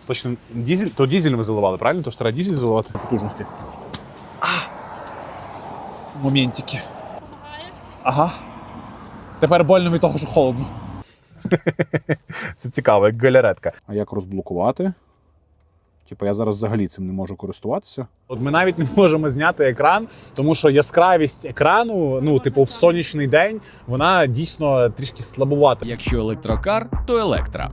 Точно дизель? То дизель ми заливали, правильно? То ж треба дизель заливати потужності. Моментики. Ага. Тепер больно від того, що холодно. Це цікаво, як галяретка. А як розблокувати? Типу я зараз взагалі цим не можу користуватися. От ми навіть не можемо зняти екран, тому що яскравість екрану, ну, типу, в сонячний день, вона дійсно трішки слабувата. Якщо електрокар, то електра.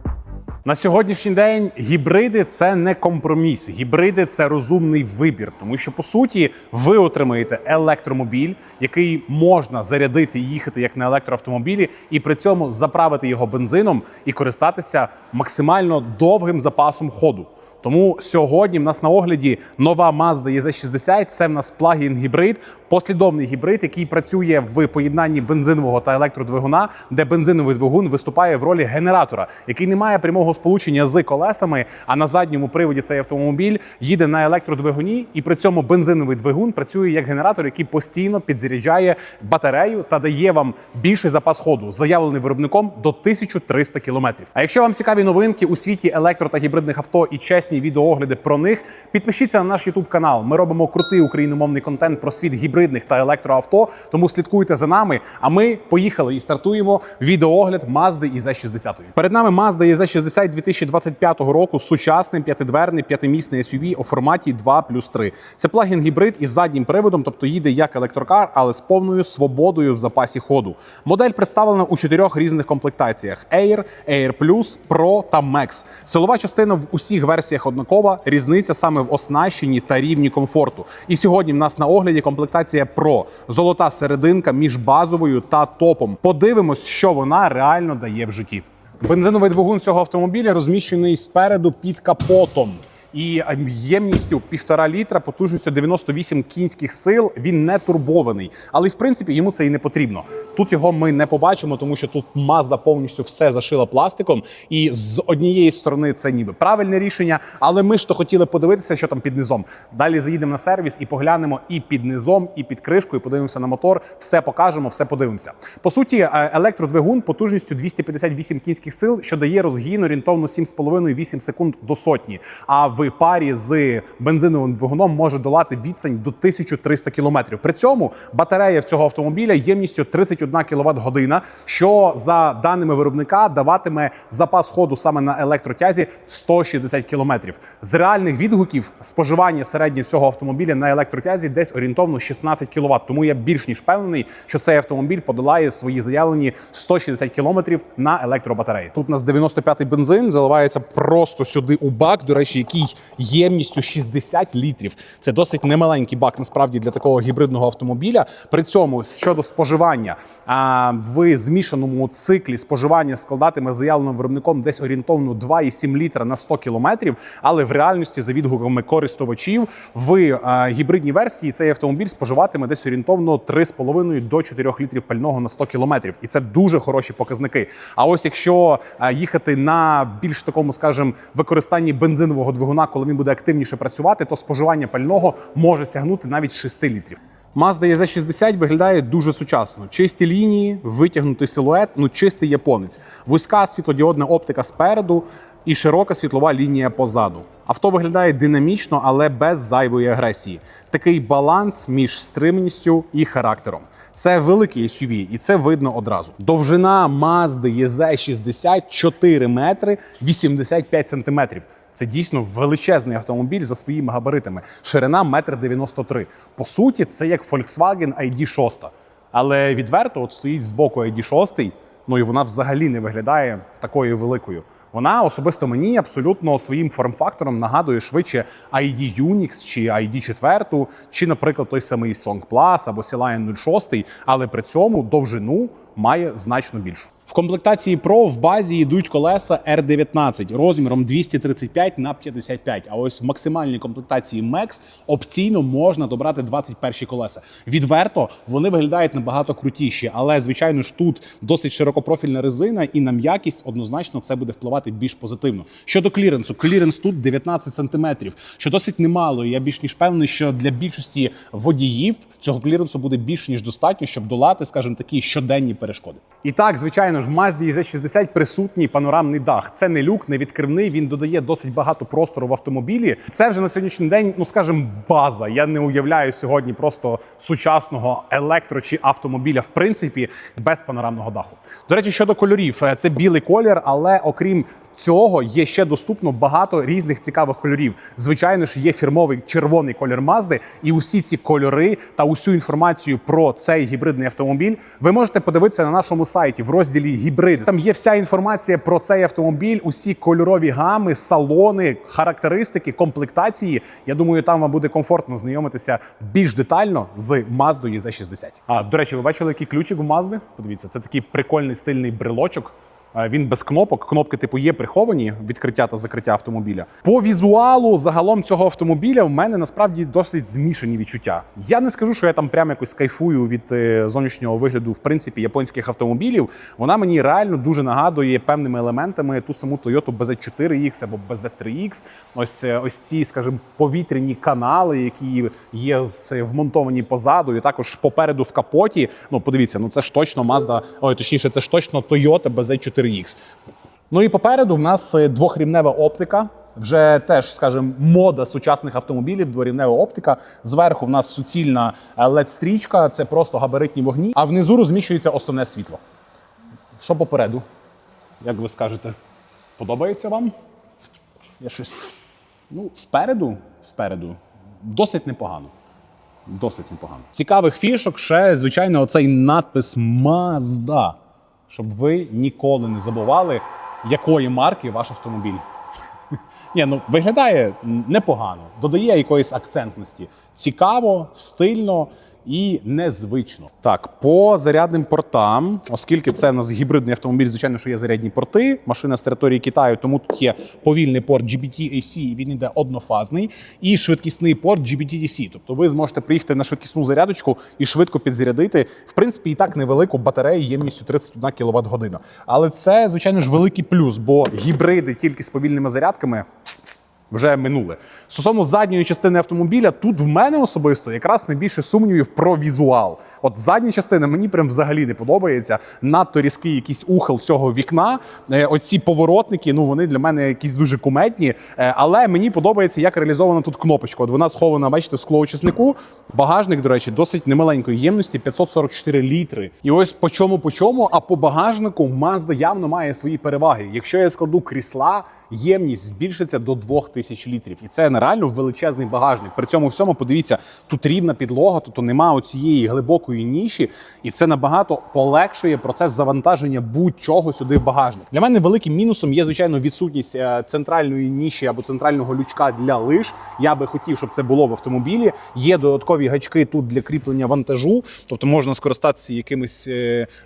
На сьогоднішній день гібриди – це не компроміс. Гібриди – це розумний вибір. Тому що, по суті, ви отримаєте електромобіль, який можна зарядити і їхати як на електроавтомобілі, і при цьому заправити його бензином і користатися максимально довгим запасом ходу. Тому сьогодні в нас на огляді нова Mazda EZ60. Це в нас плагін-гібрид, послідовний гібрид, який працює в поєднанні бензинового та електродвигуна, де бензиновий двигун виступає в ролі генератора, який не має прямого сполучення з колесами, а на задньому приводі цей автомобіль їде на електродвигуні, і при цьому бензиновий двигун працює як генератор, який постійно підзаряджає батарею та дає вам більший запас ходу, заявлений виробником до 1300 км. А якщо вам цікаві новинки у світі електро та гібридних авто і чесні відеоогляди про них, підпишіться на наш YouTube канал. Ми робимо крутий україномовний контент про світ гібридних та електроавто, тому слідкуйте за нами. А ми поїхали і стартуємо відеоогляд Mazda EZ60. Перед нами Mazda EZ60 2025 року, сучасний п'ятидверний п'ятимісний SUV у форматі 2+3. Це плагін-гібрид із заднім приводом, тобто їде як електрокар, але з повною свободою в запасі ходу. Модель представлена у 4 різних комплектаціях: Air, Air Plus, Pro та Max. Силова частина в усіх версіях однакова, різниця саме в оснащенні та рівні комфорту. І сьогодні в нас на огляді комплектація Pro. Золота серединка між базовою та топом. Подивимось, що вона реально дає в житті. Бензиновий двигун цього автомобіля розміщений спереду під капотом. І ємністю 1,5 літра, потужністю 98 кінських сил, він не турбований. Але, в принципі, йому це і не потрібно. Тут його ми не побачимо, тому що тут Mazda повністю все зашила пластиком. І з однієї сторони це ніби правильне рішення, але ми ж то хотіли подивитися, що там під низом. Далі заїдемо на сервіс і поглянемо і під низом, і під кришкою, подивимося на мотор, все покажемо, все подивимося. По суті, електродвигун потужністю 258 кінських сил, що дає розгін орієнтовно 7,5-8 секунд до сотні. А в парі з бензиновим двигуном може долати відстань до 1300 км. При цьому батарея в цього автомобіля ємністю 31 кВт-година, що за даними виробника даватиме запас ходу саме на електротязі 160 км. З реальних відгуків споживання середнє цього автомобіля на електротязі десь орієнтовно 16 кВт. Тому я більш ніж впевнений, що цей автомобіль подолає свої заявлені 160 км на електробатареї. Тут у нас 95-й бензин, заливається просто сюди у бак, до речі, який ємністю 60 літрів. Це досить немаленький бак, насправді, для такого гібридного автомобіля. При цьому, щодо споживання, в змішаному циклі споживання складатиме заявленим виробником десь орієнтовно 2,7 літра на 100 кілометрів, але в реальності, за відгуками користувачів, в гібридній версії цей автомобіль споживатиме десь орієнтовно 3,5 до 4 літрів пального на 100 кілометрів. І це дуже хороші показники. А ось якщо їхати на більш такому, скажімо, використанні бензинового двигуна, коли він буде активніше працювати, то споживання пального може сягнути навіть 6 літрів. Mazda EZ60 виглядає дуже сучасно. Чисті лінії, витягнутий силует, чистий японець. Вузька світлодіодна оптика спереду і широка світлова лінія позаду. Авто виглядає динамічно, але без зайвої агресії. Такий баланс між стриманістю і характером. Це великий SUV, і це видно одразу. Довжина Mazda EZ60 4 метри 85 сантиметрів. Це дійсно величезний автомобіль за своїми габаритами. Ширина 1,93 м. По суті, це як Volkswagen ID6. Але відверто, от стоїть збоку ID6, і вона взагалі не виглядає такою великою. Вона особисто мені абсолютно своїм форм-фактором нагадує швидше ID Unix чи ID4, чи, наприклад, той самий Song Plus або Sea Lion 06, але при цьому довжину має значно більшу. В комплектації Pro в базі йдуть колеса R19 розміром 235 на 55, а ось в максимальній комплектації Max опційно можна добрати 21 колеса. Відверто, вони виглядають набагато крутіші, але, звичайно ж, тут досить широкопрофільна резина, і на м'якість однозначно це буде впливати більш позитивно. Щодо кліренсу, кліренс тут 19 см, що досить немало, і я більш ніж певний, що для більшості водіїв цього кліренсу буде більш ніж достатньо, щоб долати, скажімо, такі щоденні перешкоди. І так, звичайно, звичайно ж, в Mazda EZ60 присутній панорамний дах. Це не люк, не відкривний, він додає досить багато простору в автомобілі. Це вже на сьогоднішній день, ну скажімо, база. Я не уявляю сьогодні просто сучасного електро- чи автомобіля, в принципі, без панорамного даху. До речі, щодо кольорів, це білий колір, але окрім цього є ще доступно багато різних цікавих кольорів. Звичайно ж, є фірмовий червоний колір Mazda, і усі ці кольори та усю інформацію про цей гібридний автомобіль ви можете подивитися на нашому сайті в розділі «Гібриди». Там є вся інформація про цей автомобіль, усі кольорові гами, салони, характеристики, комплектації. Я думаю, там вам буде комфортно знайомитися більш детально з Mazda EZ60. До речі, ви бачили, який ключик в Mazda? Подивіться, це такий прикольний стильний брелочок. Він без кнопок. Кнопки типу є приховані, відкриття та закриття автомобіля. По візуалу загалом цього автомобіля в мене насправді досить змішані відчуття. Я не скажу, що я там прямо якось кайфую від зовнішнього вигляду, в принципі, японських автомобілів. Вона мені реально дуже нагадує певними елементами ту саму Toyota BZ4X або BZ3X. Ось ці, скажімо, повітряні канали, які є вмонтовані позаду, і також попереду в капоті. Ну, подивіться, ну це ж точно Mazda, точніше, це ж точно Toyota BZ4X. Ну і попереду в нас двохрівнева оптика. Вже теж, скажімо, мода сучасних автомобілів, дворівнева оптика. Зверху в нас суцільна LED-стрічка, це просто габаритні вогні, а внизу розміщується основне світло. Що попереду? Як ви скажете, подобається вам? Я щось... Ну, спереду досить непогано. Досить непогано. Цікавих фішок ще, звичайно, оцей надпис Mazda. Щоб ви ніколи не забували, якої марки ваш автомобіль. Ні, ну виглядає непогано, додає якоїсь акцентності. Цікаво, стильно і незвично. Так, по зарядним портам, оскільки це у нас гібридний автомобіль, звичайно, що є зарядні порти, машина з території Китаю, тому тут є повільний порт GBT-AC, і він йде однофазний, і швидкісний порт GBT-DC. Тобто ви зможете приїхати на швидкісну зарядочку і швидко підзарядити. В принципі, і так невелику батарею ємністю 31 кВт-година. Але це, звичайно ж, великий плюс, бо гібриди тільки з повільними зарядками вже минуле. Стосовно задньої частини автомобіля, тут в мене особисто якраз найбільше сумнівів про візуал. От задня частина мені прям взагалі не подобається. Надто різкий якийсь ухил цього вікна. Оці поворотники, ну вони для мене якісь дуже кумедні. Але мені подобається, як реалізована тут кнопочка. От вона схована, бачите, в склоочиснику. Багажник, до речі, досить немаленької ємності, 544 літри. І ось по чому, а по багажнику Mazda явно має свої переваги. Якщо я складу крісла, ємність збільшиться до 2000 літрів. І це нереально величезний багажник. При цьому всьому, подивіться, тут рівна підлога, тут нема оцієї глибокої ніші, і це набагато полегшує процес завантаження будь-чого сюди в багажник. Для мене великим мінусом є, звичайно, відсутність центральної ніші або центрального лючка для лиж. Я би хотів, щоб це було в автомобілі. Є додаткові гачки тут для кріплення вантажу, тобто можна скористатися якимись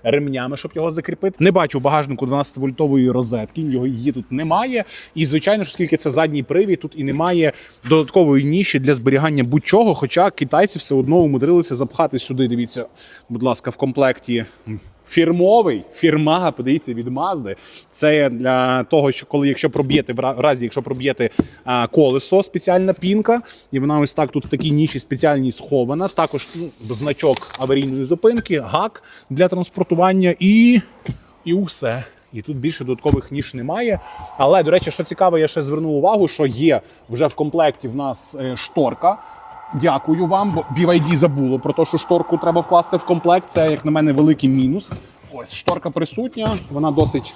ремнями, щоб його закріпити. Не бачу в багажнику 12-вольтової розетки, її тут немає. І, звичайно ж, оскільки це задній привід, тут і немає додаткової ніші для зберігання будь-чого, хоча китайці все одно умудрилися запхати сюди, дивіться, будь ласка, в комплекті фірмовий, фірмага, подивіться, від Mazda. Це для того, що якщо проб'єте колесо, спеціальна пінка, і вона ось так тут в такій ніші спеціальній схована. Також значок аварійної зупинки, гак для транспортування і усе. І тут більше додаткових ніж немає. Але, до речі, що цікаво, я ще звернув увагу, що є вже в комплекті в нас шторка. Дякую вам, бо BYD забуло про те, що шторку треба вкласти в комплект. Це, як на мене, великий мінус. Ось, шторка присутня, вона досить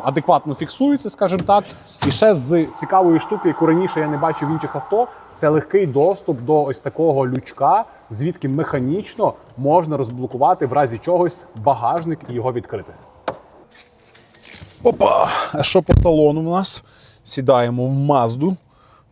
адекватно фіксується, скажімо так. І ще з цікавої штуки, яку раніше я не бачив в інших авто, це легкий доступ до ось такого лючка, звідки механічно можна розблокувати в разі чогось багажник і його відкрити. Опа! А що по салону у нас? Сідаємо в Мазду.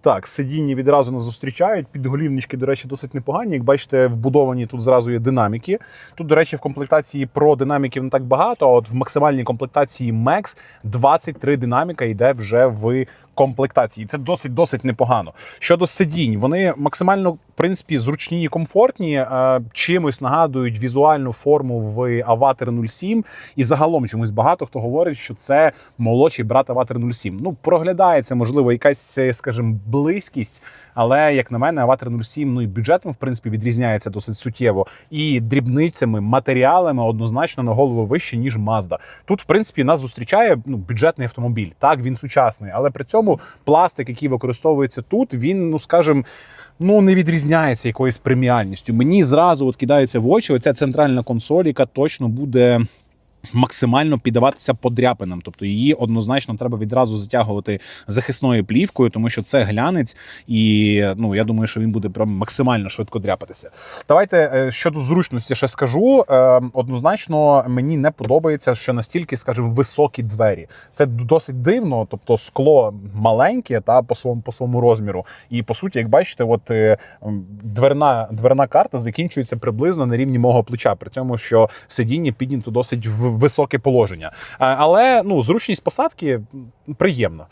Так, сидіння відразу нас зустрічають. Підголівнички, до речі, досить непогані. Як бачите, вбудовані тут зразу є динаміки. Тут, до речі, в комплектації Pro динаміків не так багато, а от в максимальній комплектації Max 23 динаміка йде вже в комплектації. Це досить непогано. Щодо сидінь, вони максимально, в принципі, зручні і комфортні, чимось нагадують візуальну форму в Аватар 07. І загалом чомусь багато хто говорить, що це молодший брат Аватар 07. Ну, проглядається, можливо, якась, скажімо, близькість, але, як на мене, Аватар 07, ну і бюджетом, в принципі, відрізняється досить суттєво. І дрібницями, матеріалами однозначно на голову вище, ніж Mazda. Тут, в принципі, нас зустрічає бюджетний автомобіль. Так, він сучасний, але при цьому пластик, який використовується тут, він, ну, скажімо, не відрізняється якоюсь преміальністю. Мені зразу кидається в очі оця центральна консоль, яка точно буде максимально піддаватися подряпинам. Тобто її однозначно треба відразу затягувати захисною плівкою, тому що це глянець, і я думаю, що він буде прям максимально швидко дряпатися. Давайте щодо зручності ще скажу. Однозначно мені не подобається, що настільки, скажімо, високі двері. Це досить дивно, тобто скло маленьке по своєму розміру. І по суті, як бачите, дверна карта закінчується приблизно на рівні мого плеча, при цьому, що сидіння піднято досить високе положення. Але зручність посадки приємна.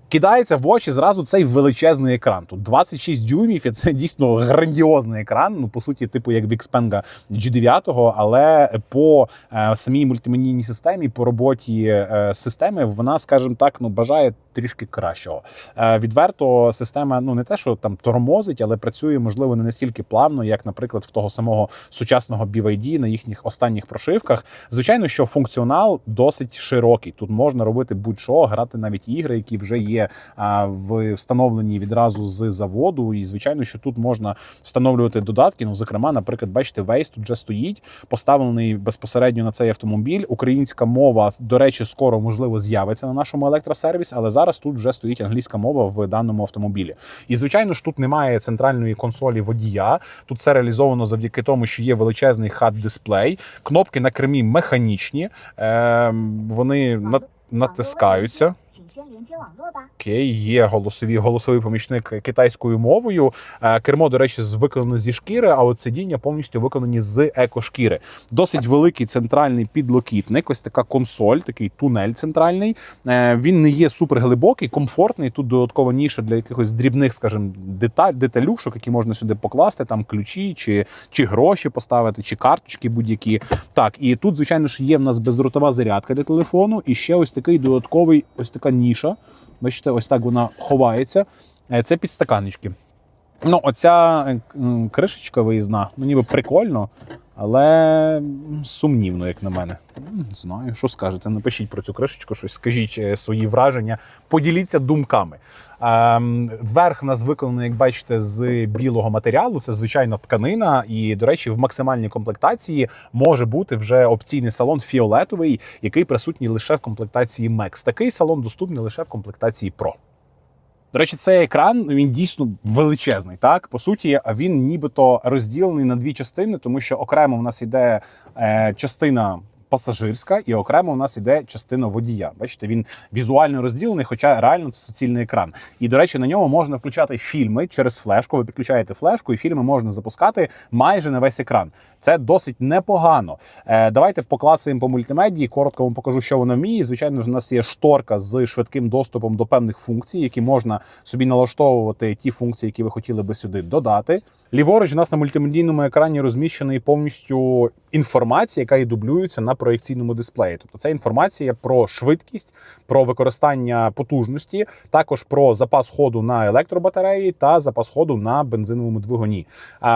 Кидається в очі зразу цей величезний екран. Тут 26 дюймів, і це дійсно грандіозний екран. По суті, типу як в Xpeng G9, але по самій мультимедійній системі, по роботі системи, вона, скажімо так, бажає трішки кращого. Відверто, система, не те, що там тормозить, але працює, можливо, не настільки плавно, як, наприклад, в того самого сучасного BYD на їхніх останніх прошивках. Звичайно, що функціонал досить широкий. Тут можна робити будь-що, грати навіть ігри, які вже є встановлені відразу з заводу. І, звичайно, що тут можна встановлювати додатки. Зокрема, наприклад, бачите, Waze тут вже стоїть, поставлений безпосередньо на цей автомобіль. Українська мова, до речі, скоро, можливо, з'явиться на нашому електросервісі, але зараз тут вже стоїть англійська мова в даному автомобілі. І, звичайно ж, тут немає центральної консолі водія. Тут це реалізовано завдяки тому, що є величезний HUD-дисплей. Кнопки на кермі механічні, вони натискаються. Окей, є голосовий помічник китайською мовою. Кермо, до речі, виконано зі шкіри, а от сидіння повністю виконані з екошкіри. Досить великий центральний підлокітник, ось така консоль, такий тунель центральний. Він не є суперглибокий, комфортний. Тут додаткова ніша для якихось дрібних, скажімо, деталюшок, які можна сюди покласти, там ключі, чи гроші поставити, чи карточки будь-які. Так, і тут, звичайно ж, є в нас бездротова зарядка для телефону, і ще ось такий додатковий, ось така ніша. Бачите, ось так вона ховається. Це підстаканнички. Оця кришечка виїзна, ніби прикольно, але сумнівно, як на мене. Не знаю, що скажете, напишіть про цю кришечку, щось скажіть свої враження, поділіться думками. Верх в нас виконаний, як бачите, з білого матеріалу, це звичайна тканина, і, до речі, в максимальній комплектації може бути вже опційний салон фіолетовий, який присутній лише в комплектації Max. Такий салон доступний лише в комплектації Pro. До речі, цей екран, він дійсно величезний, так? По суті, він нібито розділений на дві частини, тому що окремо в нас йде частина пасажирська і окремо у нас іде частина водія. Бачите, він візуально розділений, хоча реально це суцільний екран. І, до речі, на ньому можна включати фільми через флешку. Ви підключаєте флешку, і фільми можна запускати майже на весь екран. Це досить непогано. Давайте поклацаємо по мультимедії, коротко вам покажу, що воно вміє. Звичайно, в нас є шторка з швидким доступом до певних функцій, які можна собі налаштовувати, ті функції, які ви хотіли би сюди додати. Ліворуч у нас на мультимедійному екрані розміщений повністю інформація, яка і дублюється на проєкційному дисплеї. Тобто це інформація про швидкість, про використання потужності, також про запас ходу на електробатареї та запас ходу на бензиновому двигуні.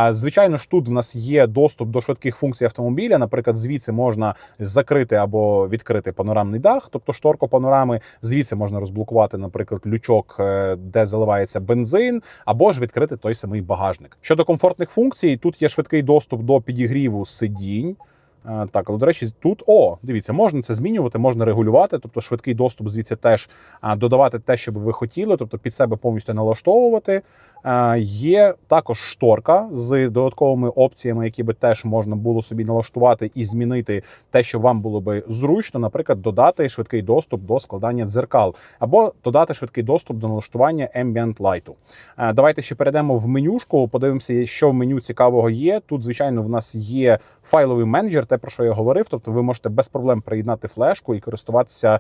Звичайно ж, тут в нас є доступ до швидких функцій автомобіля. Наприклад, звідси можна закрити або відкрити панорамний дах, тобто шторку панорами. Звідси можна розблокувати, наприклад, лючок, де заливається бензин, або ж відкрити той самий багажник. Щодо комфортних функцій, тут є швидкий доступ до підігріву сидінь. Так, але, до речі, тут, дивіться, можна це змінювати, можна регулювати, тобто швидкий доступ звідси теж додавати те, що би ви хотіли, тобто під себе повністю налаштовувати. Є також шторка з додатковими опціями, які би теж можна було собі налаштувати і змінити те, що вам було би зручно, наприклад, додати швидкий доступ до складання дзеркал, або додати швидкий доступ до налаштування Ambient Light. Давайте ще перейдемо в менюшку, подивимося, що в меню цікавого є. Тут, звичайно, в нас є файловий менеджер, те, про що я говорив. Тобто ви можете без проблем приєднати флешку і користуватися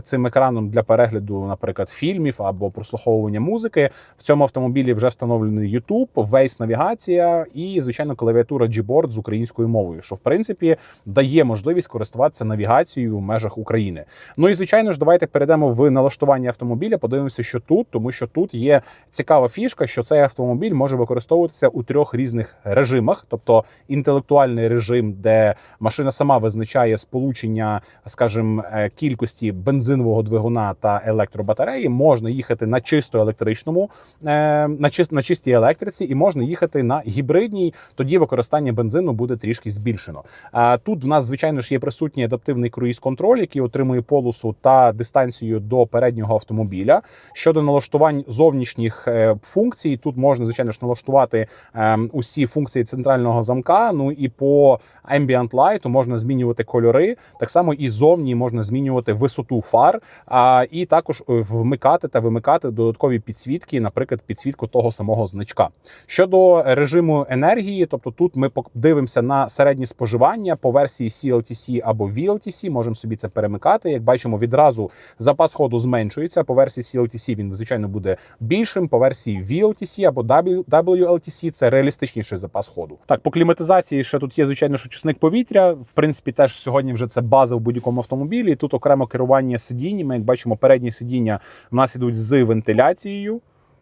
цим екраном для перегляду, наприклад, фільмів або прослуховування музики. В цьому автомобілі вже встановлений YouTube, Waze навігація і, звичайно, клавіатура Gboard з українською мовою, що, в принципі, дає можливість користуватися навігацією в межах України. Ну і, звичайно ж, давайте перейдемо в налаштування автомобіля, подивимося, що тут, тому що тут є цікава фішка, що цей автомобіль може використовуватися у 3 різних режимах, тобто інтелектуальний режим, де машина сама визначає сполучення, скажімо, кількості бензинового двигуна та електробатареї, можна їхати на чисто електричному, на чистій електриці, і можна їхати на гібридній, тоді використання бензину буде трішки збільшено. Тут в нас, звичайно ж, є присутній адаптивний круїз-контроль, який отримує полосу та дистанцію до переднього автомобіля. Щодо налаштувань зовнішніх функцій, тут можна, звичайно ж, налаштувати усі функції центрального замка, ну і по Ambient Light можна змінювати кольори, так само і зовні можна змінювати висоту фар, і також вмикати та вимикати додаткові підсвітки, наприклад, підсвітку того самого значка. Щодо режиму енергії, тобто тут ми подивимося на середнє споживання по версії CLTC або VLTC, можемо собі це перемикати. Як бачимо, відразу запас ходу зменшується, по версії CLTC він, звичайно, буде більшим, по версії VLTC або WLTC це реалістичніший запас ходу. Так, по кліматизації ще тут є, звичайно, що очисник повітря, в принципі, теж сьогодні вже це база в будь-якому автомобілі, тут окремо керування сидіннями, як бачимо, передні сидіння в нас ідуть з вентиляцією,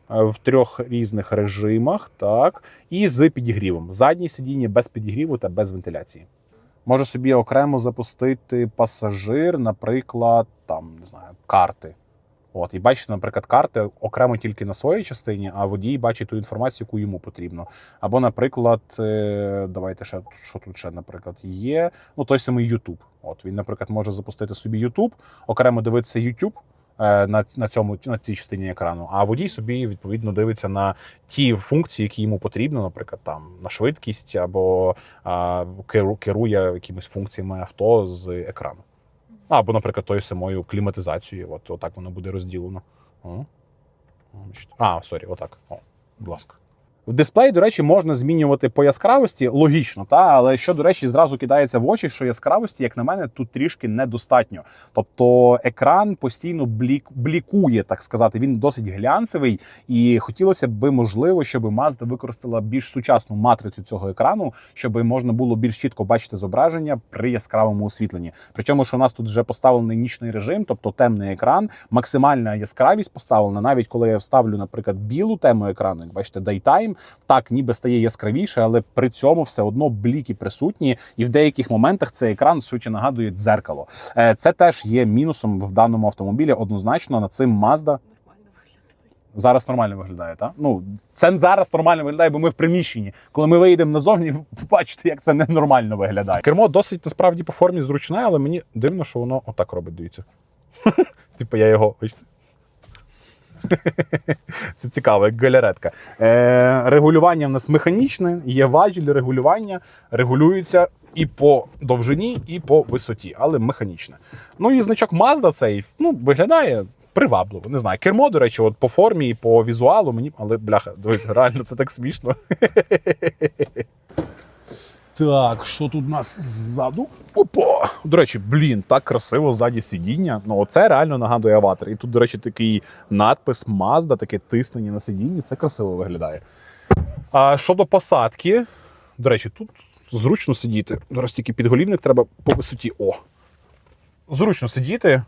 в 3 різних режимах, так, і з підігрівом. Задні сидіння без підігріву та без вентиляції. Може собі окремо запустити пасажир, наприклад, там, не знаю, карти. От, і бачите, наприклад, карти окремо тільки на своїй частині, а водій бачить ту інформацію, яку йому потрібно. Або, наприклад, давайте ще, що тут ще, наприклад, є, ну, той самий YouTube. От, він, наприклад, може запустити собі YouTube, окремо дивитися YouTube, на цій частині екрану, а водій собі, відповідно, дивиться на ті функції, які йому потрібно, наприклад, там на швидкість або керує якимись функціями авто з екрану. Або, наприклад, тою самою кліматизацією. От отак воно буде розділено. Отак. Будь ласка. В дисплеї, до речі, можна змінювати по яскравості, логічно, але що, до речі, зразу кидається в очі, що яскравості, як на мене, тут трішки недостатньо. Тобто екран постійно блікує, так сказати, він досить глянцевий, і хотілося б, можливо, щоб Mazda використала більш сучасну матрицю цього екрану, щоб можна було більш чітко бачити зображення при яскравому освітленні. Причому, що у нас тут вже поставлений нічний режим, тобто темний екран, максимальна яскравість поставлена, навіть коли я вставлю, наприклад, білу тему екрану, як бачите, Daytime, так, ніби стає яскравіше, але при цьому все одно бліки присутні, і в деяких моментах цей екран швидше нагадує дзеркало. Це теж є мінусом в даному автомобілі, однозначно, над цим Mazda. Зараз нормально виглядає, так? Ну, це зараз нормально виглядає, бо ми в приміщенні. Коли ми виїдемо назовні, побачите, як це ненормально виглядає. Кермо досить, насправді, по формі зручне, але мені дивно, що воно отак робить, дивіться. Типу я його, бачите? Це цікаво, як галеретка. Регулювання в нас механічне, є важіль регулювання, регулюється і по довжині, і по висоті, але механічне. Ну і значок Mazda цей, виглядає привабливо, не знаю. Кермо, до речі, от по формі і по візуалу мені, але, бляха, дивись, реально це так смішно. Так, що тут у нас ззаду? Опа! До речі, так красиво ззаді сидіння. Ну, оце реально нагадує аватар. І тут, до речі, такий надпис Mazda, таке тиснення на сидінні. Це красиво виглядає. А щодо посадки, до речі, тут зручно сидіти. Зараз тільки підголівник треба по висоті. Зручно сидіти.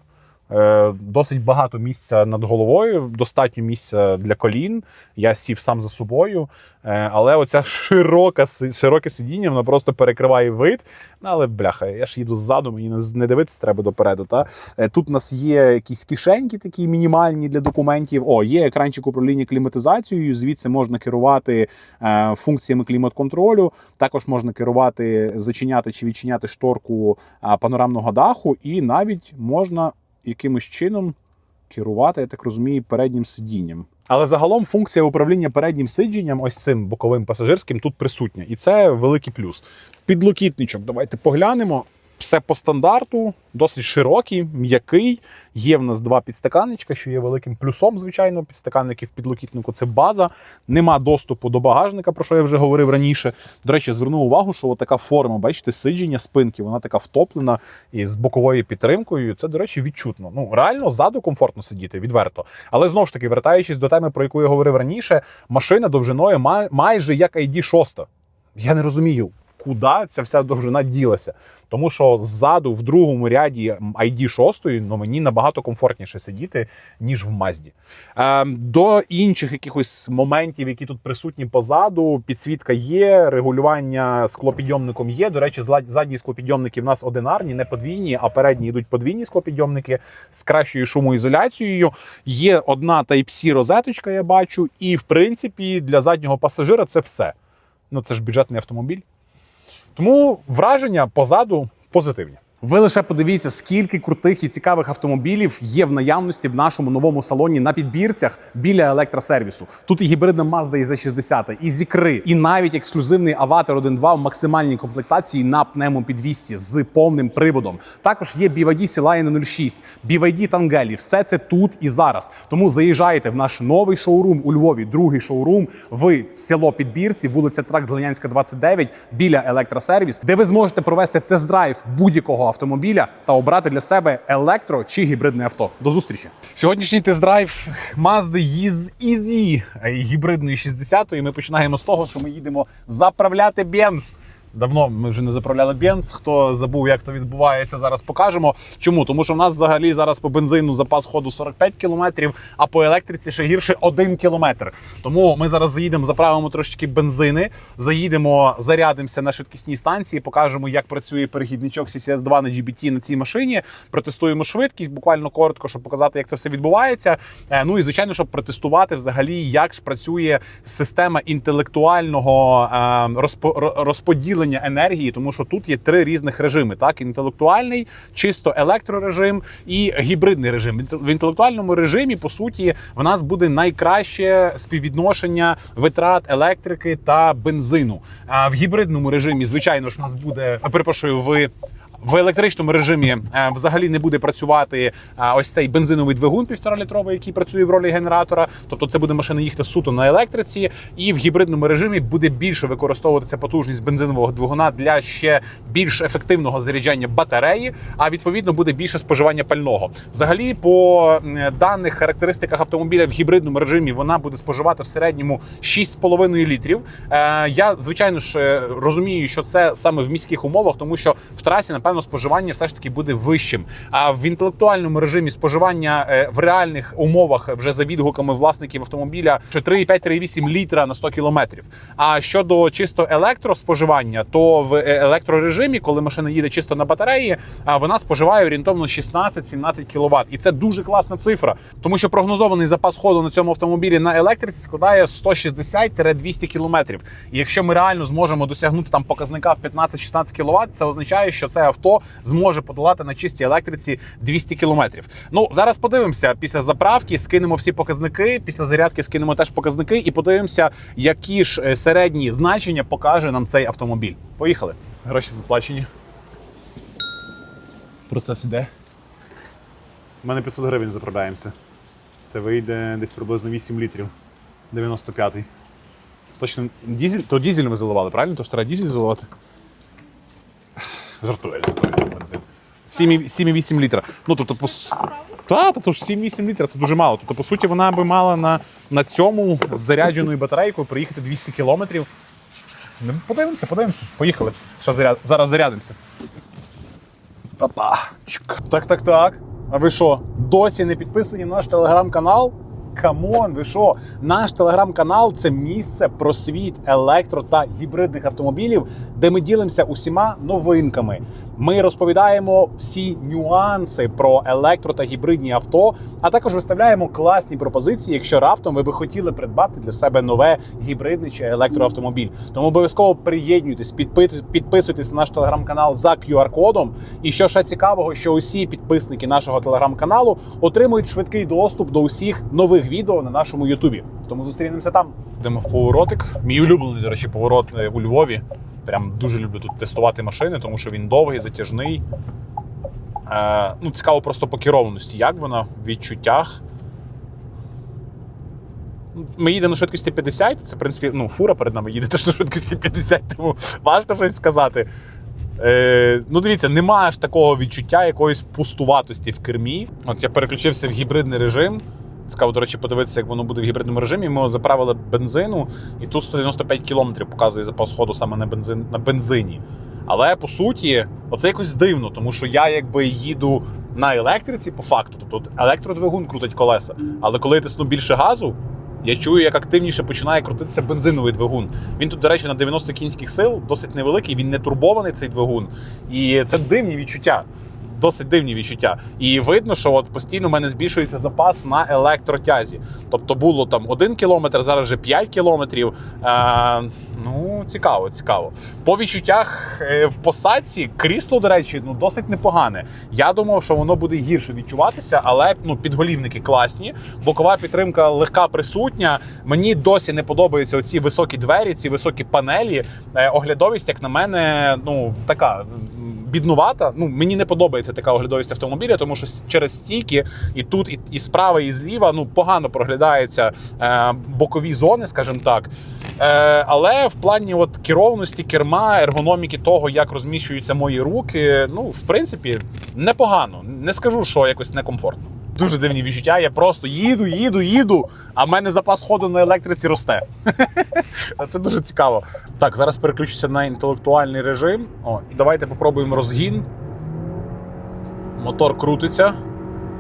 Досить багато місця над головою, достатньо місця для колін. Я сів сам за собою, але оця широке сидіння, воно просто перекриває вид. Але, бляха, я ж їду ззаду, мені не дивитися треба допереду. Та? Тут у нас є якісь кишеньки такі мінімальні для документів. Є екранчик управління кліматизацією, звідси можна керувати функціями клімат-контролю. Також можна керувати, зачиняти чи відчиняти шторку панорамного даху, і навіть можна якимось чином керувати, я так розумію, переднім сидінням. Але загалом функція управління переднім сидінням, ось цим боковим пасажирським, тут присутня. І це великий плюс. Підлокітничок, давайте поглянемо. Все по стандарту, досить широкий, м'який. Є в нас два підстаканничка, що є великим плюсом, звичайно, підстаканників в підлокітнику – це база. Нема доступу до багажника, про що я вже говорив раніше. До речі, звернув увагу, що така форма, бачите, сидження спинки, вона така втоплена і з боковою підтримкою. Це, до речі, відчутно. Ну, реально, ззаду комфортно сидіти, відверто. Але, знову ж таки, вертаючись до теми, про яку я говорив раніше, машина довжиною майже як ID6. Я не розумію, куди ця вся довжина ділася. Тому що ззаду, в другому ряді ID6, ну, мені набагато комфортніше сидіти, ніж в Мазді. До інших якихось моментів, які тут присутні позаду, підсвітка є, регулювання склопідйомником є. До речі, задні склопідйомники в нас одинарні, не подвійні, а передні йдуть подвійні склопідйомники з кращою шумоізоляцією. Є одна Type-C розеточка, я бачу, і, в принципі, для заднього пасажира це все. Ну, це ж бюджетний автомобіль. Тому враження позаду позитивні. Ви лише подивіться, скільки крутих і цікавих автомобілів є в наявності в нашому новому салоні на підбірцях біля електросервісу. Тут і гібридна Mazda EZ60, і Zikri, і навіть ексклюзивний Avatar 1.2 в максимальній комплектації на пневмопідвісці з повним приводом. Також є BYD Sea 06, BYD Tangeli. Все це тут і зараз. Тому заїжджайте в наш новий шоурум у Львові, другий шоурум в село Підбірці, вулиця Тракт Глинянська, 29, біля електросервіс, де ви зможете провести тест-драйв будь-якого автомобіля та обрати для себе електро чи гібридне авто. До зустрічі! Сьогоднішній тест-драйв Mazda EZ гібридної 60 ми починаємо з того, що ми їдемо заправляти бенз. Давно ми вже не заправляли бенз. Хто забув, як то відбувається, зараз покажемо. Чому? Тому що в нас взагалі зараз по бензину запас ходу 45 кілометрів, а по електриці ще гірше 1 кілометр. Тому ми зараз заїдемо, заправимо трошечки бензини, заїдемо, зарядимося на швидкісній станції, покажемо, як працює перехідничок CCS2 на GBT на цій машині, протестуємо швидкість, буквально коротко, щоб показати, як це все відбувається. Ну і, звичайно, щоб протестувати взагалі, як ж працює система інтелектуального розподілення енергії, тому що тут є 3 різних режими. Так, інтелектуальний, чисто електрорежим і гібридний режим. В інтелектуальному режимі, по суті, в нас буде найкраще співвідношення витрат електрики та бензину. А в гібридному режимі, звичайно ж, у нас буде, в електричному режимі взагалі не буде працювати ось цей бензиновий двигун 1,5-літровий, який працює в ролі генератора. Тобто це буде машина їхати суто на електриці. І в гібридному режимі буде більше використовуватися потужність бензинового двигуна для ще більш ефективного заряджання батареї, а відповідно буде більше споживання пального. Взагалі, по даних характеристиках автомобіля в гібридному режимі вона буде споживати в середньому 6,5 літрів. Я, звичайно ж, розумію, що це саме в міських умовах, тому що в трасі, напевно, споживання все ж таки буде вищим. А в інтелектуальному режимі споживання в реальних умовах вже за відгуками власників автомобіля 3,5-3,8 літра на 100 кілометрів. А щодо чисто електроспоживання, то в електрорежимі, коли машина їде чисто на батареї, вона споживає орієнтовно 16-17 кВт. І це дуже класна цифра, тому що прогнозований запас ходу на цьому автомобілі на електриці складає 160-200 км. І якщо ми реально зможемо досягнути там показника в 15-16 кВт, це означає, що це авто зможе подолати на чистій електриці 200 км. Ну, зараз подивимося, після заправки скинемо всі показники, після зарядки скинемо теж показники і подивимося, які ж середні значення покаже нам цей автомобіль. Поїхали. Гроші заплачені. Процес іде. У мене 500 гривень заправляємося. Це вийде десь приблизно 8 літрів. 95-й. Точно дізель? То дізель ми заливали, правильно? То ж треба дізель заливати. Жартую, бензин. 7,8 літра. Ну, тобто, то ж 7-8 літра, це дуже мало. Тобто, по суті, вона би мала на цьому з зарядженою батарейкою проїхати 200 кілометрів. Подивимося. Поїхали. Зараз зарядимося. Опа. Так. А ви що, досі не підписані на наш телеграм-канал? Камон, ви що? Наш телеграм-канал – це місце про світ електро та гібридних автомобілів, де ми ділимося усіма новинками. Ми розповідаємо всі нюанси про електро та гібридні авто, а також виставляємо класні пропозиції, якщо раптом ви би хотіли придбати для себе нове гібридне чи електроавтомобіль. Тому обов'язково приєднуйтесь, підписуйтесь на наш телеграм-канал за QR-кодом. І що ще цікавого, що усі підписники нашого телеграм-каналу отримують швидкий доступ до усіх нових відео на нашому Ютубі. Тому зустрінемося там. Йдемо в поворотик. Мій улюблений, до речі, поворот у Львові. Прям дуже люблю тут тестувати машини, тому що він довгий, затяжний. Ну, цікаво просто по керованості, як вона в відчуттях. Ми їдемо на швидкості 50, це, в принципі, ну, фура перед нами їде теж на швидкості 50, тому важко щось сказати. Ну, дивіться, немає ж такого відчуття якоїсь пустуватості в кермі. От я переключився в гібридний режим. Цікаво, до речі, подивитися, як воно буде в гібридному режимі. Ми заправили бензину, і тут 195 км показує запас ходу саме на бензині. Але, по суті, оце якось дивно, тому що я якби їду на електриці, по факту. Тобто електродвигун крутить колеса. Але коли я тисну більше газу, я чую, як активніше починає крутитися бензиновий двигун. Він тут, до речі, на 90 кінських сил, досить невеликий, він не турбований, цей двигун. І це дивні відчуття. Досить дивні відчуття. І видно, що от постійно в мене збільшується запас на електротязі. Тобто було там 1 кілометр, зараз вже 5 кілометрів. Ну, цікаво. По відчуттях в посадці крісло, до речі, ну, досить непогане. Я думав, що воно буде гірше відчуватися, але ну, підголівники класні, бокова підтримка легка, присутня. Мені досі не подобаються оці високі двері, ці високі панелі. Оглядовість, як на мене, ну, така біднувата. Ну, мені не подобається така оглядовість автомобіля, тому що через стійки і тут, і справа, і зліва, ну, погано проглядаються бокові зони, скажімо так. Але в плані от керованості керма, ергономіки того, як розміщуються мої руки, ну, в принципі, непогано. Не скажу, що якось некомфортно. Дуже дивні відчуття, я просто їду, а в мене запас ходу на електриці росте. Це дуже цікаво. Так, зараз переключуся на інтелектуальний режим. І давайте попробуємо розгін. Мотор крутиться,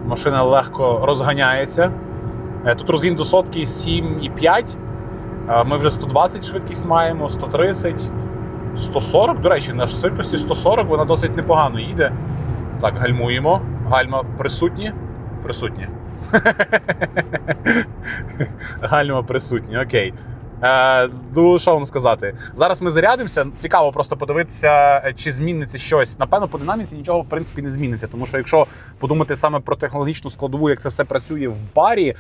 машина легко розганяється. Тут розгін до сотки 7,5. Ми вже 120 швидкість маємо, 130, 140. До речі, на швидкості 140 вона досить непогано їде. Так, гальмуємо. Гальма присутні. Гальма присутні, окей. Ну, що вам сказати? Зараз ми зарядимося. Цікаво просто подивитися, чи зміниться щось. Напевно, по динаміці нічого, в принципі, не зміниться. Тому що якщо подумати саме про технологічну складову, як це все працює в парі,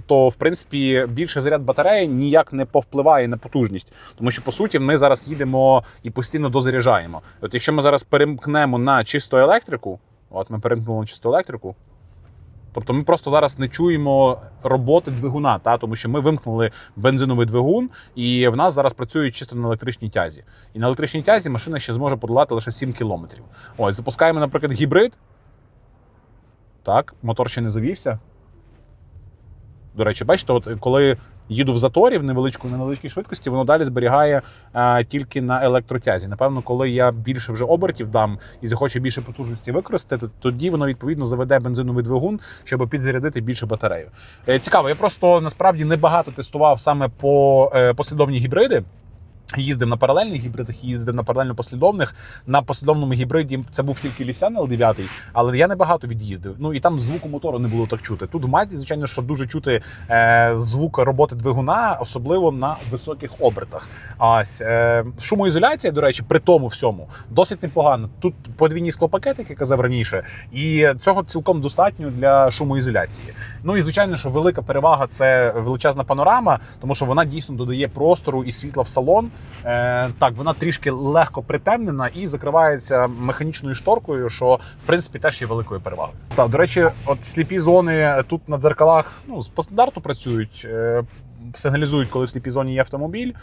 то, в принципі, більший заряд батареї ніяк не повпливає на потужність. Тому що, по суті, ми зараз їдемо і постійно дозаряджаємо. От якщо ми зараз перемкнемо на чисту електрику, от ми перемкнули на чисту електрику, тобто ми просто зараз не чуємо роботи двигуна, тому що ми вимкнули бензиновий двигун, і в нас зараз працює чисто на електричній тязі. І на електричній тязі машина ще зможе подолати лише 7 кілометрів. Ось, запускаємо, наприклад, гібрид. Так, мотор ще не завівся. До речі, бачите, от коли їду в заторі на невеличкій швидкості, воно далі зберігає тільки на електротязі. Напевно, коли я більше вже обертів дам і захочу більше потужності використати, тоді воно, відповідно, заведе бензиновий двигун, щоб підзарядити більше батарею. Цікаво, я просто, насправді, небагато тестував саме по послідовні гібриди. Їздив на паралельних гібридах, їздив на паралельно-послідовних. На послідовному гібриді це був тільки Nissan L9, але я небагато від'їздив. Ну і там звуку мотору не було так чути. Тут в Mazda, звичайно, що дуже чути звук роботи двигуна, особливо на високих обертах. Ось, шумоізоляція, до речі, при тому всьому досить непогана. Тут подвійні склопакети, як я казав раніше, і цього цілком достатньо для шумоізоляції. Ну і, звичайно, що велика перевага – це величезна панорама, тому що вона дійсно додає простору і світла в салон. Так, вона трішки легко притемнена і закривається механічною шторкою, що, в принципі, теж є великою перевагою. Так, до речі, от сліпі зони тут на дзеркалах, ну, по стандарту працюють, сигналізують, коли в сліпій зоні є автомобіль.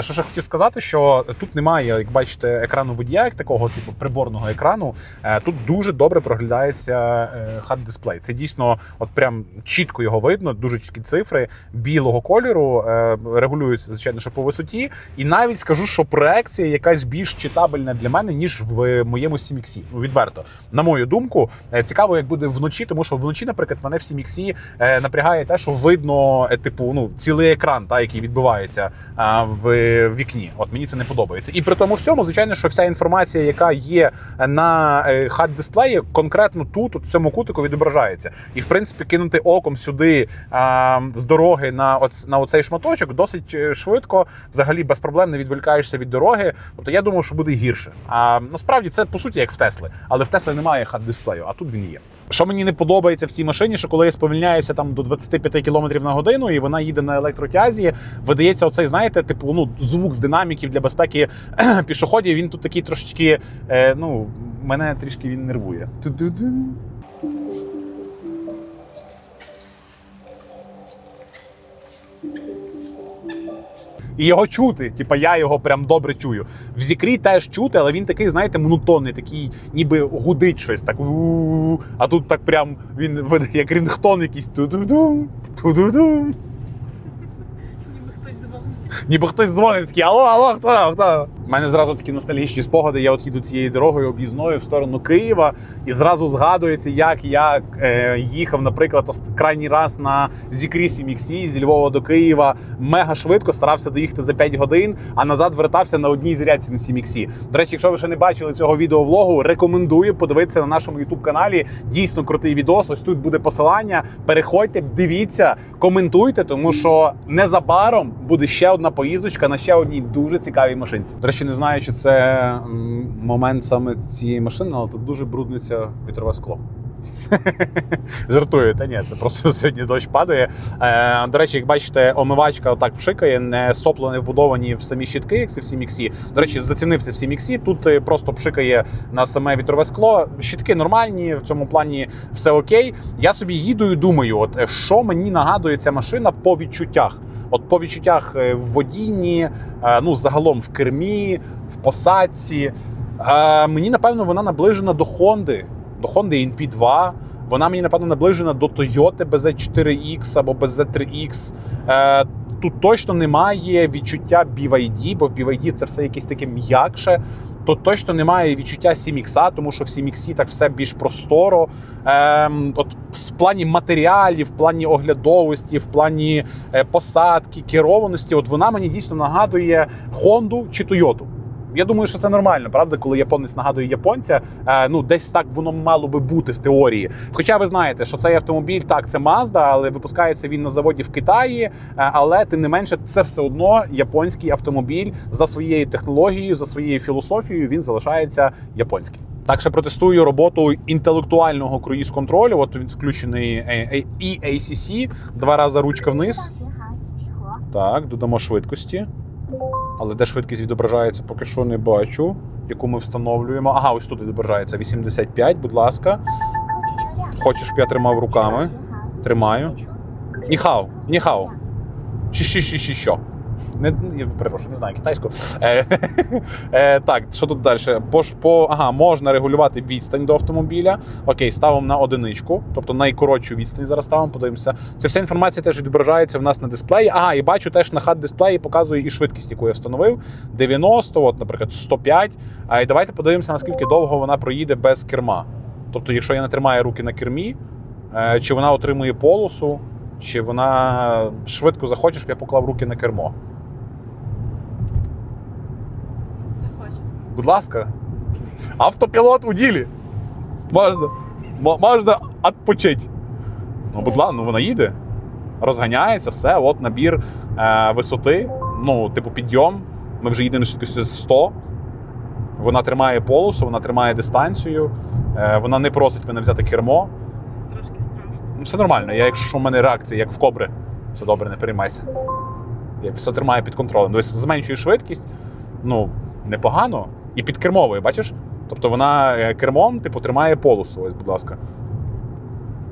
Що ще хотів сказати, що тут немає, як бачите, екрану водія, як такого типу приборного екрану. Тут дуже добре проглядається HUD-дисплей. Це дійсно от прям чітко його видно, дуже чіткі цифри білого кольору, регулюються, звичайно, що по висоті. І навіть скажу, що проекція якась більш читабельна для мене, ніж в моєму 7X. Ну, відверто. На мою думку, цікаво, як буде вночі, тому що вночі, наприклад, мене в 7X напрягає те, що видно, типу, ну, цілий екран, який відбувається в вікні. От мені це не подобається. І при тому всьому, звичайно, що вся інформація, яка є на HUD-дисплеї, конкретно тут, у цьому кутику відображається. І, в принципі, кинути оком сюди з дороги на оцей шматочок досить швидко, взагалі без проблем не відволікаєшся від дороги. Тобто я думав, що буде гірше. А насправді це, по суті, як в Тесли. Але в Тесли немає HUD-дисплею, а тут він є. Що мені не подобається в цій машині, що коли я сповільняюся там до 25 км на годину і вона їде на електротязі, видається оцей, знаєте, типу, ну, звук з динаміків для безпеки пішоходів, він тут такий трошечки, ну, мене трішки він нервує. Ту-ду-ду. І його чути, типа я його прям добре чую. В Зікрі теж чути, але він такий, знаєте, монотонний, такий, ніби гудить щось, так. А тут так прям він видає, як рінгтон якийсь. Ту-ду-ду, ту-ду-ду. Ніби хтось дзвонить, такий, алло, хто? У мене зразу такі ностальгічні спогади, я от їду цією дорогою об'їзною в сторону Києва, і зразу згадується, як я їхав, наприклад, крайній раз на Зікрі CMXC зі Львова до Києва, мега швидко, старався доїхати за 5 годин, а назад вертався на одній зарядці на CMXC. До речі, якщо ви ще не бачили цього відеовлогу, рекомендую подивитися на нашому YouTube-каналі. Дійсно крутий відос, ось тут буде посилання. Переходьте, дивіться, коментуйте, тому що незабаром буде ще одна поїздочка на ще одній дуже цікавій машинці. До речі, не знаю, чи це момент саме цієї машини, але тут дуже брудниться вітрове скло. Жартую, та ні, це просто сьогодні дощ падає. До речі, як бачите, омивачка отак пшикає, не сопло не вбудовані в самі щітки, як це в CMXC. До речі, зацінився в CMXC, тут просто пшикає на саме вітрове скло. Щітки нормальні, в цьому плані все окей. Я собі їду і думаю, от що мені нагадує ця машина по відчуттях. От по відчуттях в водінні, ну, загалом в кермі, в посадці. Мені, напевно, вона наближена до Honda NP2. Вона мені, напевно, наближена до Toyota BZ4X або BZ3X. Тут точно немає відчуття BYD, бо в BYD це все якесь таке м'якше. Тут точно немає відчуття CMX, тому що в CMX так все більш просторо. От в плані матеріалів, в плані оглядовості, в плані посадки, керованості, от вона мені дійсно нагадує Honda чи Toyota. Я думаю, що це нормально, правда, коли японець нагадує японця, ну десь так воно мало би бути в теорії. Хоча ви знаєте, що цей автомобіль, так, це Mazda, але випускається він на заводі в Китаї, але тим не менше це все одно японський автомобіль за своєю технологією, за своєю філософією, він залишається японським. Так що протестую роботу інтелектуального круїз-контролю, от він включений EACC, 2 рази ручка вниз. Так, додамо швидкості. Але де швидкість відображається, поки що не бачу, яку ми встановлюємо. Ага, ось тут відображається 85, будь ласка. Хочеш, щоб я тримав руками? Тримаю. Ніхао. Що? Я перепрошую, не знаю китайську. Так, що тут далі? Можна регулювати відстань до автомобіля. Окей, ставимо на 1, тобто найкоротшу відстань зараз ставимо, подивимося. Це вся інформація теж відображається в нас на дисплеї. Ага, і бачу теж на HUD-дисплеї показує і швидкість, яку я встановив. 90, от, наприклад, 105. І давайте подивимося, наскільки довго вона проїде без керма. Тобто, якщо я не тримаю руки на кермі, чи вона отримує полосу, чи вона швидко захоче, щоб я поклав руки на кермо. Не хочу. Будь ласка. Автопілот у ділі. Можна відпочити. Ну, будь ласка, ну вона їде. Розганяється, все, от набір висоти, ну, типу підйом. Ми вже їдемо на швидкості 100. Вона тримає полосу, вона тримає дистанцію. Вона не просить мене взяти кермо. Трошки страшно. Все нормально, якщо в мене реакція, як в кобри, все добре, не переймайся. Я все тримаю під контролем. Тобто зменшує швидкість, ну, непогано. І підкермовує, бачиш? Тобто вона кермом, типу, тримає полосу, ось, будь ласка.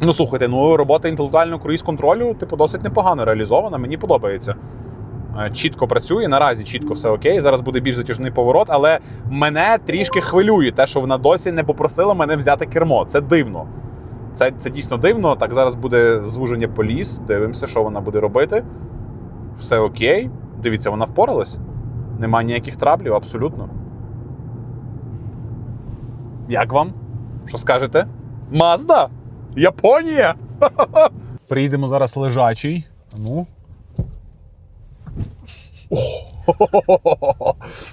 Ну, слухайте, ну, робота інтелектуального круїз-контролю, типу, досить непогано реалізована, мені подобається. Чітко працює, наразі чітко все окей, зараз буде більш затяжний поворот, але мене трішки хвилює те, що вона досі не попросила мене взяти кермо. Це дивно. Це дійсно дивно. Так, зараз буде звуження поліс, дивимося, що вона буде робити. Все окей. Дивіться, вона впоралась. Нема ніяких траблів, абсолютно. Як вам? Що скажете? Mazda? Японія? Приїдемо зараз лежачий. Ну. О!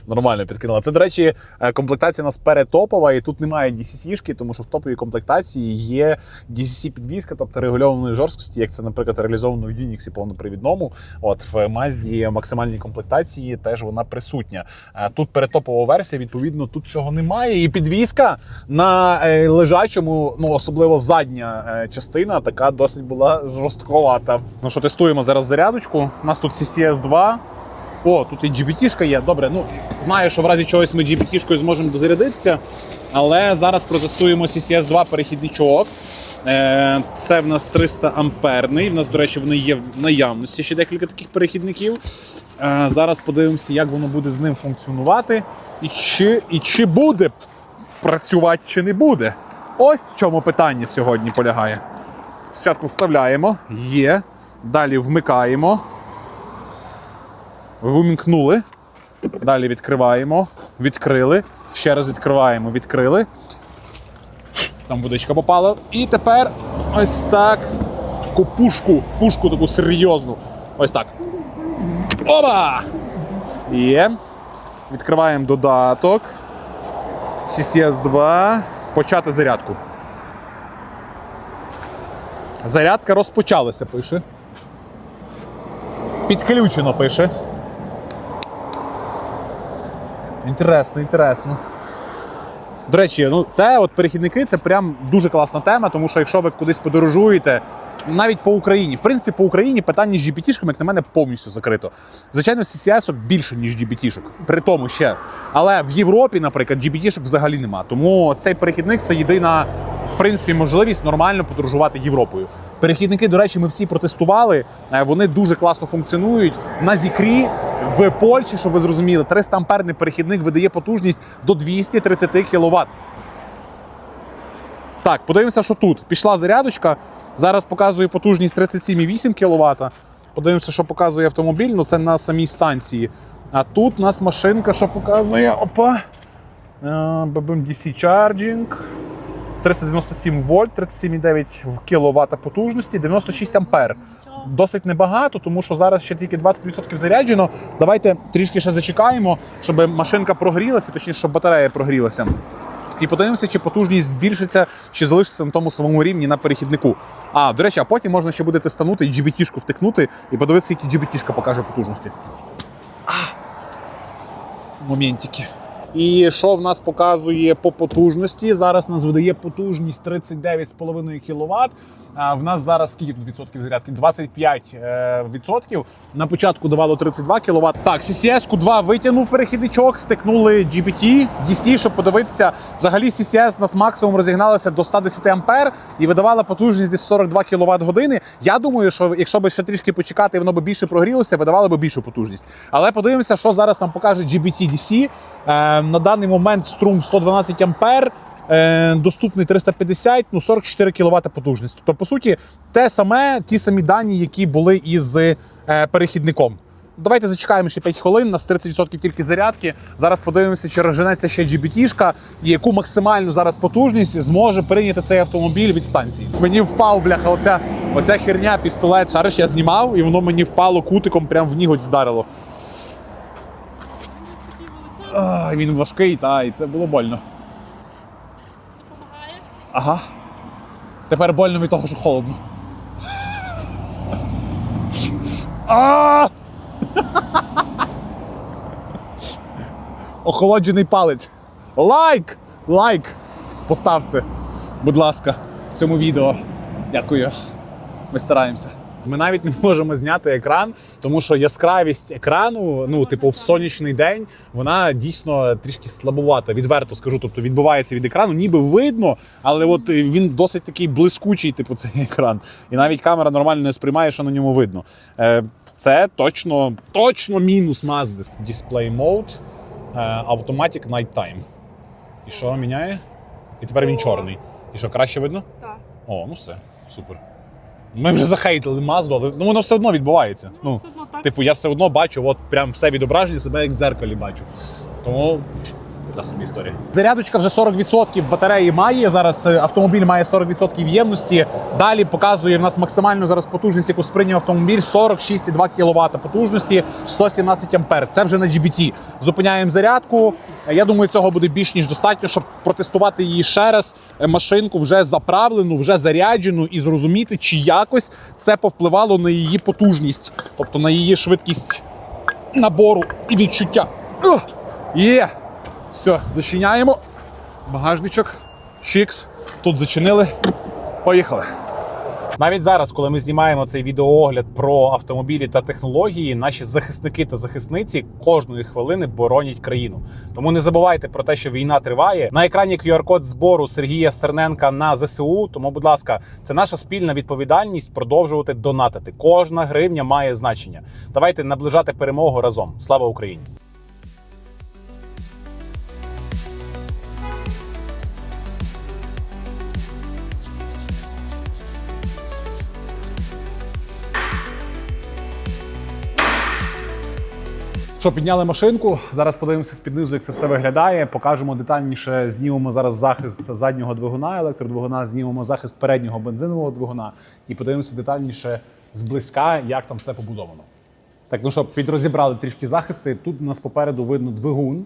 Нормально підкинула. Це, до речі, комплектація у нас перетопова, і тут немає DCC-шки, тому що в топовій комплектації є DCC-підвізка, тобто регульованої жорсткості, як це, наприклад, реалізовано в Unix повнопривідному. От в Mazda максимальній комплектації теж вона присутня. Тут перетопова версія, відповідно, тут цього немає. І підвізка на лежачому, ну особливо задня частина, така досить була жорстковата. Ну що, тестуємо зараз зарядочку. У нас тут CCS 2. О, тут і GBT-шка є. Добре, ну знаю, що в разі чогось ми GBT-шкою зможемо дозарядитися, але зараз протестуємо CCS 2 перехідничок. Це в нас 300 амперний. В нас, до речі, вони є в наявності ще декілька таких перехідників. Зараз подивимося, як воно буде з ним функціонувати. І чи буде працювати, чи не буде. Ось в чому питання сьогодні полягає. Спочатку вставляємо, є. Далі вмикаємо. Вимкнули. Далі відкриваємо. Відкрили. Ще раз відкриваємо, відкрили. Там водичка попала. І тепер ось так. Таку пушку таку серйозну. Ось так. Оба! Є. Відкриваємо додаток. CCS 2. Почати зарядку. Зарядка розпочалася, пише. Підключено, пише. Інтересно. До речі, ну це от перехідники, це прям дуже класна тема, тому що якщо ви кудись подорожуєте, навіть по Україні, в принципі, по Україні питання з GBT-шками, як на мене, повністю закрито. Звичайно, CCS-ок більше, ніж GBT-шок, при тому ще. Але в Європі, наприклад, GBT-шок взагалі нема. Тому цей перехідник – це єдина, в принципі, можливість нормально подорожувати Європою. Перехідники, до речі, ми всі протестували, вони дуже класно функціонують. На Зікрі в Польщі, щоб ви зрозуміли, 300 амперний перехідник видає потужність до 230 кВт. Так, подивимося, що тут. Пішла зарядочка, зараз показує потужність 37,8 кВт. Подивимося, що показує автомобіль, ну це на самій станції. А тут у нас машинка, що показує, опа, DC Charging. 397 вольт, 37,9 кВт потужності, 96 ампер. Досить небагато, тому що зараз ще тільки 20% заряджено. Давайте трішки ще зачекаємо, щоб машинка прогрілася, точніше, щоб батарея прогрілася. І подивимося, чи потужність збільшиться, чи залишиться на тому самому рівні на перехіднику. До речі, а потім можна ще буде тестанути і GBT-шку втикнути, і подивитися, які GBT-шка покаже потужності. Моментики. І що в нас показує по потужності? Зараз нас видає потужність 39,5 кВт. В нас зараз скільки тут відсотків зарядки? 25%. На початку давало 32 кВт. Так, CCS-ку 2 витягнув перехідничок, втикнули GBT, DC, щоб подивитися. Взагалі CCS у нас максимум розігналася до 110 А і видавала потужність десь 42 кВт години. Я думаю, що якщо б ще трішки почекати, воно б більше прогрілося, видавало б більшу потужність. Але подивимося, що зараз нам покаже GBT DC. На даний момент струм 112 А. Доступний 350, 44 кВт потужність. Тобто, по суті, те саме, ті самі дані, які були із перехідником. Давайте зачекаємо ще 5 хвилин, у нас 30% тільки зарядки. Зараз подивимося, чи розженеться ще GBT-шка, і яку максимальну зараз потужність зможе прийняти цей автомобіль від станції. Мені впав, бляха, оця херня, пістолет, шариш, я знімав, і воно мені впало кутиком, прямо в ніготь вдарило. Він важкий, і це було больно. Допомагає? Ага. Тепер больно від того, що холодно. Охолоджений палець. Лайк! Поставте, будь ласка, цьому відео. Дякую. Ми стараємося. Ми навіть не можемо зняти екран, тому що яскравість екрану, в сонячний день, вона дійсно трішки слабувата, відверто скажу. Тобто відбувається від екрану, ніби видно, але от він досить такий блискучий, цей екран. І навіть камера нормально не сприймає, що на ньому видно. Це точно мінус Mazda. Display Mode, Automatic Nighttime. І що міняє? І тепер він чорний. І що, краще видно? Так. О, ну все, супер. Ми вже захейтили Mazda, але воно все одно відбувається. Все одно так. Я все одно бачу, прям все відображення себе як в дзеркалі бачу. Тому Така собі історія. Зарядочка вже 40% батареї має. Зараз автомобіль має 40% ємності. Далі показує в нас максимальну зараз потужність, яку сприйняв автомобіль. 46,2 кВт потужності, 117 А. Це вже на GBT. Зупиняємо зарядку. Я думаю, цього буде більш ніж достатньо, щоб протестувати її ще раз. Машинку вже заправлену, вже заряджену і зрозуміти, чи якось це повпливало на її потужність, тобто на її швидкість набору і відчуття. Є! Все, зачиняємо. Багажничок. Чікс. Тут зачинили. Поїхали. Навіть зараз, коли ми знімаємо цей відеоогляд про автомобілі та технології, наші захисники та захисниці кожної хвилини боронять країну. Тому не забувайте про те, що війна триває. На екрані QR-код збору Сергія Стерненка на ЗСУ. Тому, будь ласка, це наша спільна відповідальність продовжувати донатити. Кожна гривня має значення. Давайте наближати перемогу разом. Слава Україні! Що, підняли машинку, зараз подивимося з-під низу, як це все виглядає, покажемо детальніше, знімемо зараз захист заднього двигуна, електродвигуна, знімемо захист переднього бензинового двигуна і подивимося детальніше зблизька, як там все побудовано. Так, ну що, підрозібрали трішки захисти, тут у нас попереду видно двигун,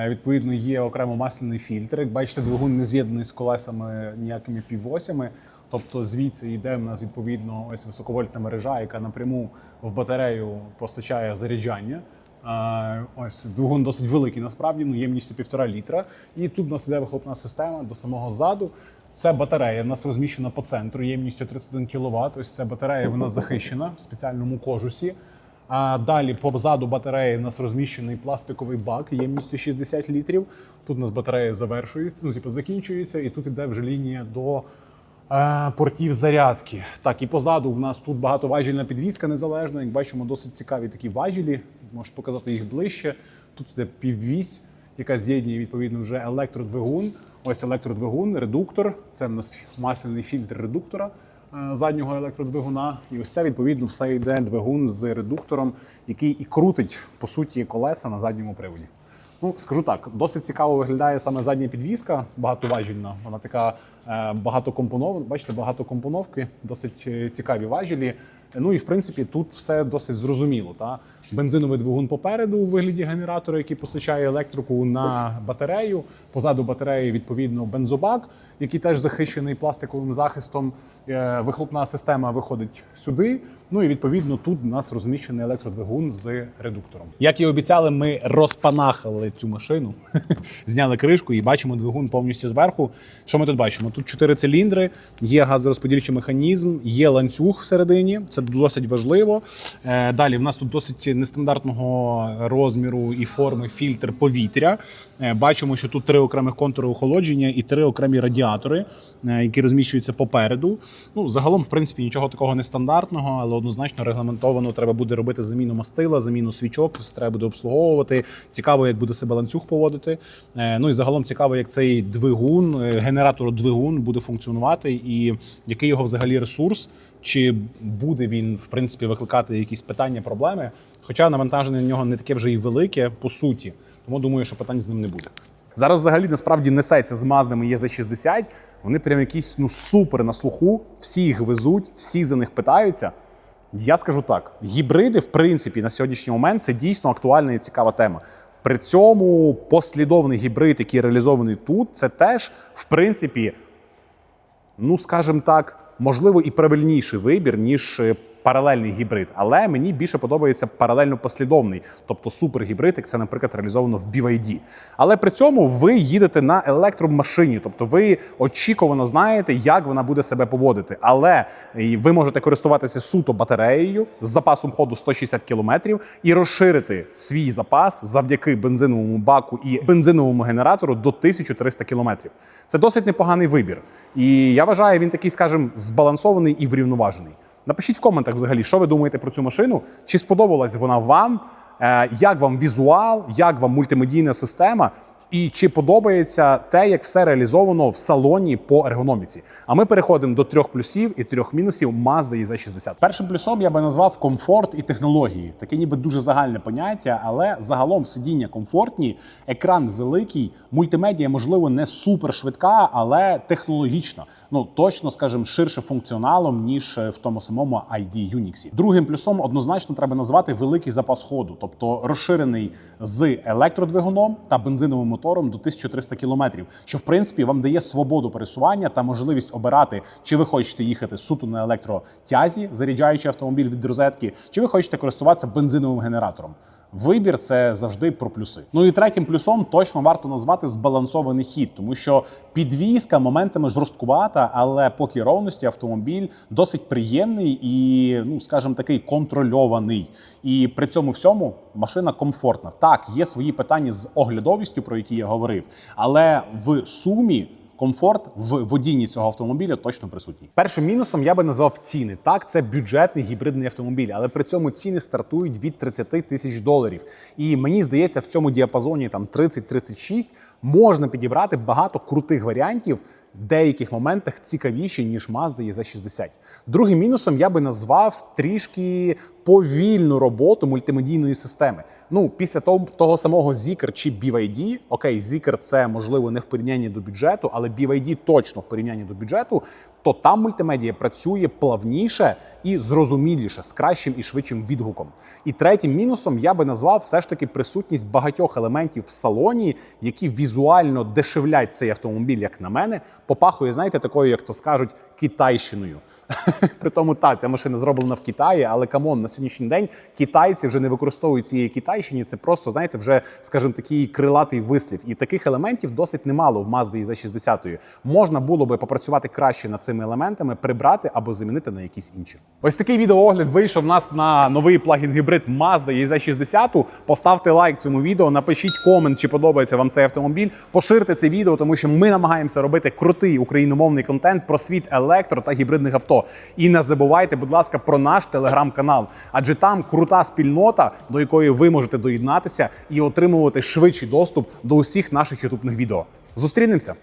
відповідно є окремо масляний фільтр, як бачите, двигун не з'єднаний з колесами ніякими півосями. Тобто звідси йде в нас відповідно ось високовольтна мережа, яка напряму в батарею постачає заряджання. Ось двигун досить великий насправді, ну, ємністю 1,5 літра. І тут у нас йде вихлопна система до самого заду. Це батарея в нас розміщена по центру ємністю 31 кВт. Ось ця батарея вона захищена в спеціальному кожусі. А далі позаду батареї у нас розміщений пластиковий бак ємністю 60 літрів. Тут у нас батарея завершується, ну, закінчується, і тут йде вже лінія до портів зарядки. Так, і позаду в нас тут багатоважільна підвізка незалежна. Як бачимо, досить цікаві такі важілі. Можу показати їх ближче. Тут йде піввісь, яка з'єднує відповідно вже електродвигун. Ось електродвигун, редуктор. Це в нас масляний фільтр редуктора заднього електродвигуна. І ось це відповідно все йде двигун з редуктором, який і крутить, по суті, колеса на задньому приводі. Ну, скажу так, досить цікаво виглядає саме задня підвізка, багатоважільна. Вона така багатокомпонована, бачите, багатокомпоновки, досить цікаві важелі. Ну і в принципі тут все досить зрозуміло. Та? Бензиновий двигун попереду у вигляді генератора, який постачає електрику на батарею. Позаду батареї відповідно бензобак, який теж захищений пластиковим захистом. Вихлопна система виходить сюди. Ну і відповідно тут у нас розміщений електродвигун з редуктором. Як і обіцяли, ми розпанахали цю машину, зняли кришку і бачимо двигун повністю зверху. Що ми тут бачимо? Тут 4 циліндри, є газорозподільчий механізм, є ланцюг всередині. Це досить важливо. Далі в нас тут досить нестандартного розміру і форми фільтр повітря. Бачимо, що тут 3 окремих контури охолодження і 3 окремі радіатори, які розміщуються попереду. Ну, загалом, в принципі, нічого такого нестандартного, але однозначно регламентовано треба буде робити заміну мастила, заміну свічок, це все треба буде обслуговувати. Цікаво, як буде себе ланцюг поводити. Ну і загалом цікаво, як цей двигун, генератор-двигун буде функціонувати і який його взагалі ресурс. Чи буде він, в принципі, викликати якісь питання, проблеми. Хоча навантаження на нього не таке вже і велике, по суті. Тому думаю, що питань з ним не буде. Зараз взагалі насправді несеться з Маздами EZ60. Вони прям якісь супер на слуху. Всі їх везуть, всі за них питаються. Я скажу так, гібриди, в принципі, на сьогоднішній момент це дійсно актуальна і цікава тема. При цьому послідовний гібрид, який реалізований тут, це теж, в принципі, ну, скажімо так, можливо, і правильніший вибір, ніж паралельний гібрид. Але мені більше подобається паралельно-послідовний, тобто супергібрид, як це, наприклад, реалізовано в BYD. Але при цьому ви їдете на електромашині, тобто ви очікувано знаєте, як вона буде себе поводити. Але ви можете користуватися суто батареєю з запасом ходу 160 км і розширити свій запас завдяки бензиновому баку і бензиновому генератору до 1300 км. Це досить непоганий вибір. І я вважаю, він такий, скажімо, збалансований і врівноважений. Напишіть в коментах взагалі, що ви думаєте про цю машину, чи сподобалась вона вам, як вам візуал, як вам мультимедійна система, І чи подобається те, як все реалізовано в салоні по ергономіці? А ми переходимо до 3 плюсів і 3 мінусів Mazda EZ60. Першим плюсом я би назвав комфорт і технології. Таке ніби дуже загальне поняття, але загалом сидіння комфортні, екран великий, мультимедіа, можливо, не супер швидка, але технологічна. Ну, точно, скажімо, ширше функціоналом, ніж в тому самому ID Unix. Другим плюсом однозначно треба назвати великий запас ходу, тобто розширений з електродвигуном та бензиновим мотором до 1300 км, що в принципі вам дає свободу пересування та можливість обирати, чи ви хочете їхати суто на електротязі, заряджаючи автомобіль від розетки, чи ви хочете користуватися бензиновим генератором. Вибір – це завжди про плюси. Ну і третім плюсом точно варто назвати збалансований хід, тому що підвізка моментами жорсткувата, але по керованості автомобіль досить приємний і, ну, скажімо, такий контрольований. І при цьому всьому машина комфортна. Так, є свої питання з оглядовістю, про які я говорив, але в сумі комфорт в водінні цього автомобіля точно присутній. Першим мінусом я би назвав ціни. Так, це бюджетний гібридний автомобіль, але при цьому ціни стартують від 30 тисяч доларів. І мені здається, в цьому діапазоні там 30-36 можна підібрати багато крутих варіантів, в деяких моментах цікавіші, ніж Mazda EZ60. Другим мінусом я би назвав трішки повільну роботу мультимедійної системи. Ну, після того самого Zeekr чи BYD, окей, Zeekr це, можливо, не в порівнянні до бюджету, але BYD точно в порівнянні до бюджету, то там мультимедіа працює плавніше і зрозуміліше, з кращим і швидшим відгуком. І третім мінусом я би назвав все ж таки присутність багатьох елементів в салоні, які візуально дешевлять цей автомобіль, як на мене, попахує, знаєте, такою, як то скажуть, китайщиною. При тому, ця машина зроблена в Китаї, але камон, на сьогоднішній день китайці вже не використовують цієї китайщини, це просто, знаєте, вже, скажімо, такий крилатий вислів. І таких елементів досить немало в Mazda EZ60. Можна було би попрацювати краще над цими елементами, прибрати або замінити на якісь інші. Ось такий відеоогляд вийшов у нас на новий плагін-гібрид Mazda EZ60. Поставте лайк цьому відео, напишіть комент, чи подобається вам цей автомобіль, поширте це відео, тому що ми намагаємося робити крутий україномовний контент про світ електро та гібридних авто. І не забувайте, будь ласка, про наш телеграм-канал, адже там крута спільнота, до якої ви можете доєднатися і отримувати швидший доступ до усіх наших ютубних відео. Зустрінемося!